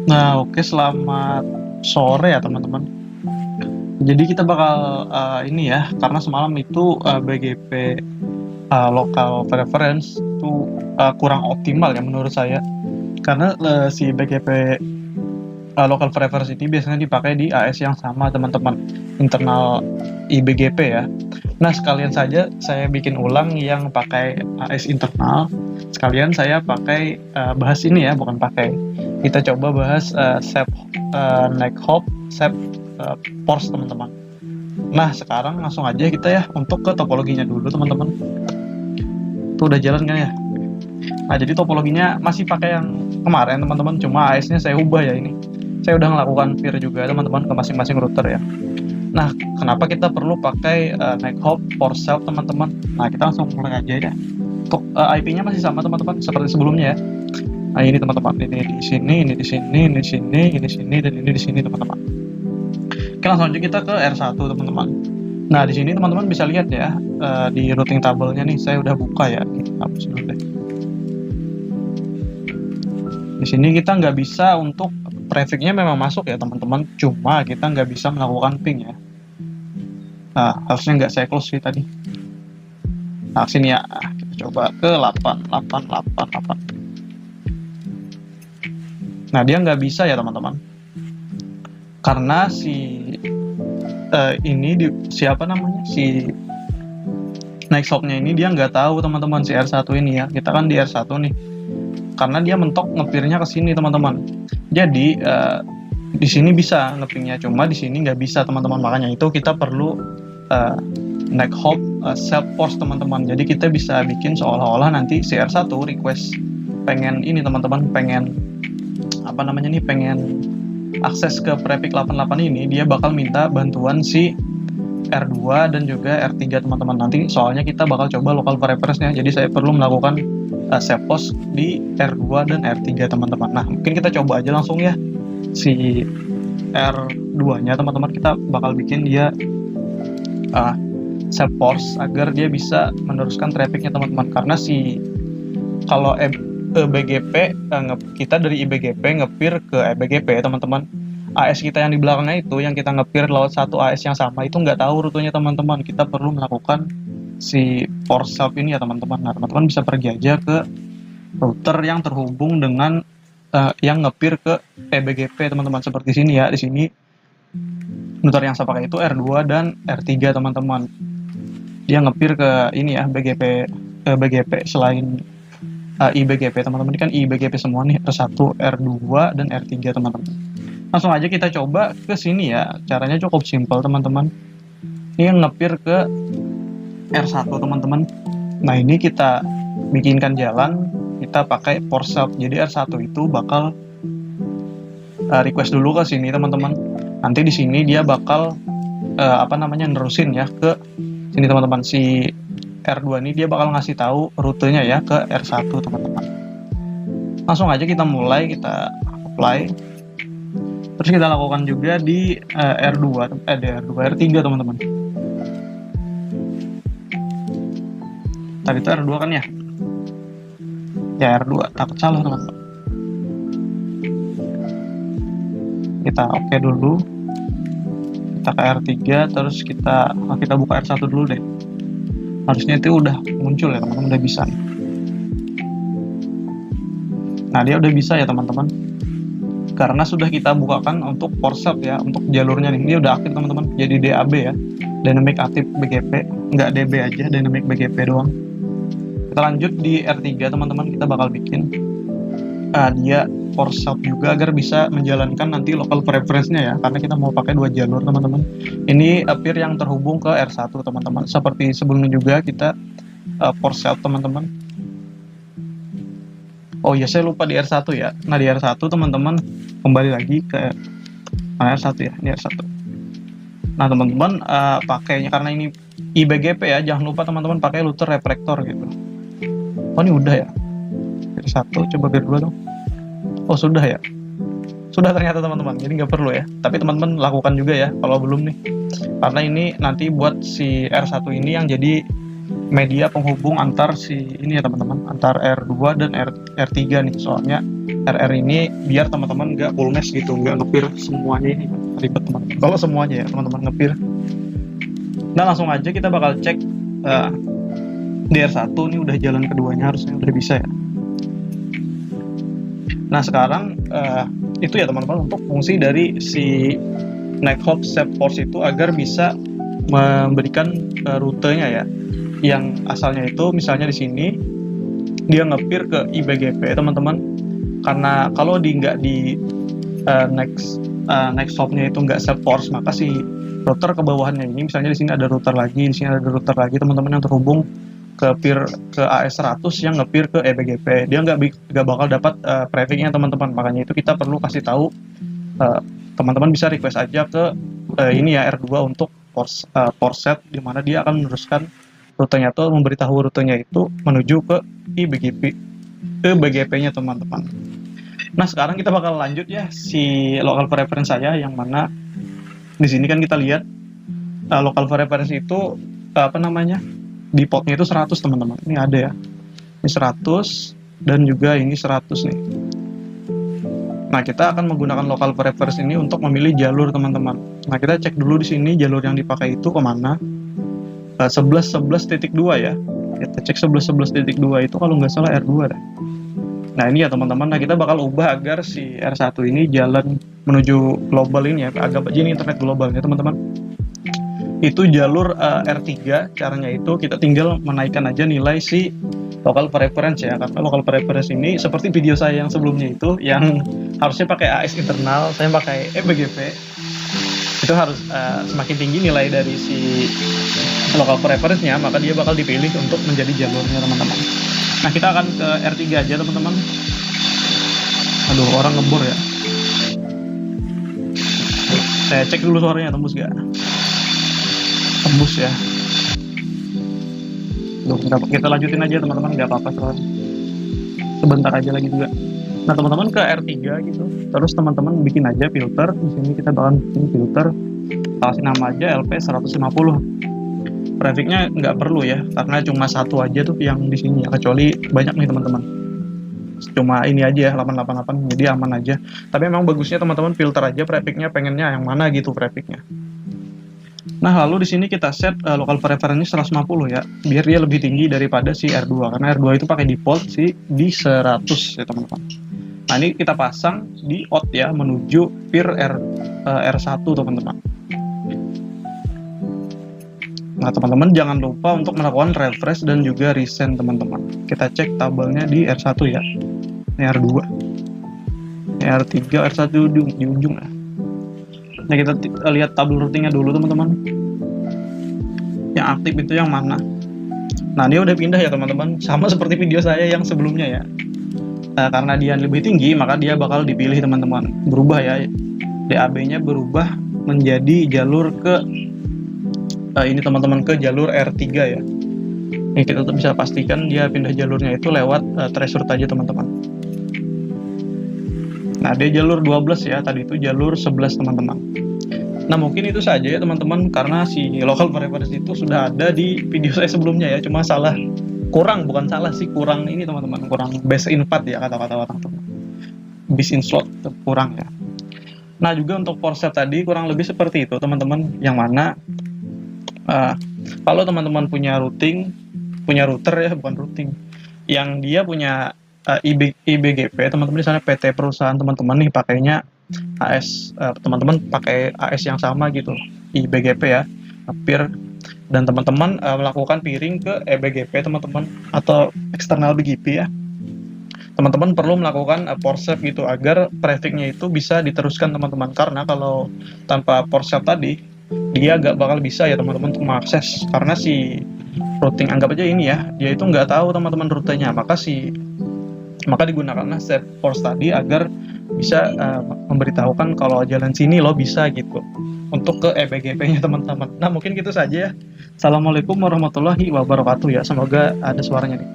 Nah, oke, selamat sore ya teman-teman. Jadi kita bakal ini ya, karena semalam itu BGP local preference itu kurang optimal ya menurut saya. Karena si BGP local preference ini biasanya dipakai di AS yang sama teman-teman, internal IBGP ya. Nah, sekalian saja saya bikin ulang yang pakai AS internal. Sekalian saya pakai bahas ini ya, bukan pakai. Kita coba bahas SEP neck hop, SEP force teman-teman. Nah, sekarang langsung aja kita ya untuk ke topologinya dulu teman-teman. Itu udah jalan kan ya? Nah, jadi topologinya masih pakai yang kemarin teman-teman, cuma AS-nya saya ubah ya ini. Saya udah melakukan peer juga teman-teman ke masing-masing router ya. Nah, kenapa kita perlu pakai neck hop for self teman-teman? Nah, kita langsung mulai aja ya. Untuk IP-nya masih sama teman-teman seperti sebelumnya ya. Nah, ini teman-teman, ini di sini, ini di sini, ini di sini, ini di sini, dan ini di sini teman-teman. Oke, langsung aja kita ke R1 teman-teman. Nah, di sini teman-teman bisa lihat ya di routing tabelnya nih, saya udah buka ya. Kita hapus dulu deh. Di sini kita nggak bisa untuk trafficnya memang masuk ya teman-teman, cuma kita nggak bisa melakukan ping ya. Nah, harusnya nggak saya close sih tadi. Nah, sini ya, kita coba ke 8888. Nah, dia nggak bisa ya teman-teman, karena si siapa namanya, si next hop-nya ini dia nggak tahu teman-teman si R1 ini ya. Kita kan di R1 nih, karena dia mentok ngepirnya ke sini teman-teman. Jadi di sini bisa ngepingnya, cuma di sini nggak bisa teman-teman. Makanya itu kita perlu neck hop self force teman-teman. Jadi kita bisa bikin seolah-olah nanti si R1 request pengen ini teman-teman, pengen apa namanya nih, pengen akses ke prefix 88 ini, dia bakal minta bantuan si R2 dan juga R3 teman-teman. Nanti soalnya kita bakal coba local preference-nya, jadi saya perlu melakukan save post di R2 dan R3 teman-teman. Nah, mungkin kita coba aja langsung ya si R2 nya teman-teman. Kita bakal bikin dia save post agar dia bisa meneruskan trafficnya teman-teman. Karena si kalau BGP kita dari IBGP ngepir ke EBGP teman-teman, AS kita yang di belakangnya itu yang kita ngepir lewat satu AS yang sama itu nggak tahu rutenya teman-teman. Kita perlu melakukan si for self ini ya teman-teman. Nah, teman-teman bisa pergi aja ke router yang terhubung dengan yang ngepir ke EBGP teman-teman, seperti sini ya. Di sini router yang saya pakai itu R2 dan R3 teman-teman. Dia ngepir ke ini ya, BGP selain IBGP teman-teman. Ini kan IBGP semua nih, R1, R2 dan R3 teman-teman. Langsung aja kita coba ke sini ya. Caranya cukup simpel teman-teman. Ini yang ngepir ke R1 teman-teman. Nah, ini kita bikinkan jalan, kita pakai for self. Jadi R1 itu bakal request dulu ke sini teman-teman. Nanti di sini dia bakal nerusin ya ke sini teman-teman. Si R2 ini dia bakal ngasih tahu rutenya ya ke R1 teman-teman. Langsung aja kita mulai, kita apply. Terus kita lakukan juga di R3 teman-teman. Tadi itu R2 kan ya? Ya R2, takut salah teman-teman. Kita oke dulu. Kita ke R3, terus kita buka R1 dulu deh. Harusnya itu udah muncul ya teman-teman, udah bisa. Nah, dia udah bisa ya teman-teman, karena sudah kita bukakan untuk for self ya, untuk jalurnya nih. Ini udah aktif teman-teman, jadi DAB ya, dynamic active BGP, nggak DB aja, dynamic BGP doang. Kita lanjut di R3 teman-teman, kita bakal bikin dia for self juga agar bisa menjalankan nanti local preference-nya ya, karena kita mau pakai 2 jalur teman-teman. Ini peer yang terhubung ke R1 teman-teman. Seperti sebelumnya juga kita for self teman-teman. Oh iya, saya lupa di R1 ya. Nah, di R1 teman-teman kembali lagi ke R1 ya, ini R1. Nah, teman-teman pakainya karena ini IBGP ya, jangan lupa teman-teman pakai router reflector gitu. Oh, ini udah ya. R1, coba biar dulu dong. Oh, sudah ya. Sudah ternyata teman-teman, jadi nggak perlu ya. Tapi teman-teman lakukan juga ya kalau belum nih. Karena ini nanti buat si R1 ini yang jadi media penghubung antar si ini ya teman-teman, antar R2 dan R3 nih. Soalnya RR ini biar teman-teman nggak full mesh gitu, nggak ngepir semuanya. Ini ribet teman-teman kalau semuanya ya teman-teman ngepir. Nah langsung aja kita bakal cek DR1 ini udah jalan keduanya, harusnya udah bisa ya. Nah sekarang itu ya teman-teman untuk fungsi dari si Nighthawk Shape Force itu agar bisa memberikan rutenya ya, yang asalnya itu misalnya di sini dia ngepir ke IBGP teman-teman, karena kalau nggak di Nighthawk-nya itu nggak Shape Force, maka si router ke bawahnya ini, misalnya di sini ada router lagi, di sini ada router lagi teman-teman yang terhubung ke peer ke AS100 yang ngepir ke EBGP, dia nggak bakal dapat prefix-nya teman-teman. Makanya itu kita perlu kasih tahu, teman-teman bisa request aja ke ini ya R2 untuk port set, di mana dia akan meneruskan rutenya tuh, memberitahu rutenya itu menuju ke IBGP-nya teman-teman. Nah sekarang kita bakal lanjut ya si local preference saya, yang mana di sini kan kita lihat local preference itu apa namanya, di portnya itu 100 teman-teman. Ini ada ya, ini 100 dan juga ini 100 nih. Nah kita akan menggunakan local preference ini untuk memilih jalur teman-teman. Nah kita cek dulu di sini jalur yang dipakai itu kemana. 11.11.2 ya, kita cek 11.11.2 itu kalau nggak salah R2 deh. Nah ini ya teman-teman, nah kita bakal ubah agar si R1 ini jalan menuju global ini ya, agak begini internet global ya teman-teman. Itu jalur R3, caranya itu kita tinggal menaikkan aja nilai si local preference ya, karena local preference ini seperti video saya yang sebelumnya itu, yang harusnya pakai AS internal, saya pakai EBGP, itu harus semakin tinggi nilai dari si local preference-nya, maka dia bakal dipilih untuk menjadi jalurnya teman-teman. Nah kita akan ke R3 aja teman-teman. Aduh, orang ngebor ya. Saya cek dulu suaranya tembus gak? Tembus ya. Duh, kita lanjutin aja teman-teman, nggak apa-apa soalnya. Sebentar aja lagi juga. Nah teman-teman ke R3 gitu, terus teman-teman bikin aja filter. Di sini kita bakal bikin filter, kasih nama aja LP150. Prefix-nya nggak perlu ya, karena cuma satu aja tuh yang di sini ya, kecuali banyak nih teman-teman. Cuma ini aja ya 888, jadi aman aja. Tapi memang bagusnya teman-teman filter aja prefix-nya, pengennya yang mana gitu prefix-nya. Nah lalu di sini kita set local preference 150 ya, biar dia lebih tinggi daripada si R2, karena R2 itu pakai default sih di 100 ya teman-teman. Nah ini kita pasang di out ya, menuju peer R1 teman-teman. Nah teman-teman jangan lupa untuk melakukan refresh dan juga resend teman-teman. Kita cek tabelnya di R1 ya, ini R2, ini R3, R1 di ujung ya. Nah kita lihat tabel routingnya dulu teman-teman, yang aktif itu yang mana. Nah dia udah pindah ya teman-teman, sama seperti video saya yang sebelumnya ya. Nah, karena dia lebih tinggi maka dia bakal dipilih teman-teman, berubah ya, DAB nya berubah menjadi jalur ke ini teman-teman, ke jalur R3 ya. Ini kita tuh bisa pastikan dia pindah jalurnya itu lewat threshold aja teman-teman. Nah dia jalur 12 ya, tadi itu jalur 11 teman-teman. Nah mungkin itu saja ya teman-teman, karena si local preference itu sudah ada di video saya sebelumnya ya, cuma bukan salah sih, kurang ini teman-teman, kurang base in 4 ya, kata-kata orang tuh, base in slot kurang ya. Nah juga untuk port set tadi kurang lebih seperti itu teman-teman, yang mana kalau teman-teman punya router ya, bukan routing, yang dia punya IBGP teman-teman, misalnya PT perusahaan teman-teman nih pakainya AS, teman-teman pakai AS yang sama gitu, IBGP ya, peer, dan teman-teman melakukan peering ke EBGP teman-teman, atau eksternal BGP ya, teman-teman perlu melakukan port set gitu, agar prefix-nya itu bisa diteruskan teman-teman. Karena kalau tanpa port set tadi dia nggak bakal bisa ya teman-teman untuk mengakses, karena si routing, anggap aja ini ya, dia itu nggak tahu teman-teman rutenya, maka digunakanlah shape force tadi agar bisa memberitahukan kalau jalan sini lo bisa gitu, untuk ke EBGP-nya teman-teman. Nah mungkin gitu saja ya. Assalamualaikum warahmatullahi wabarakatuh ya, semoga ada suaranya nih.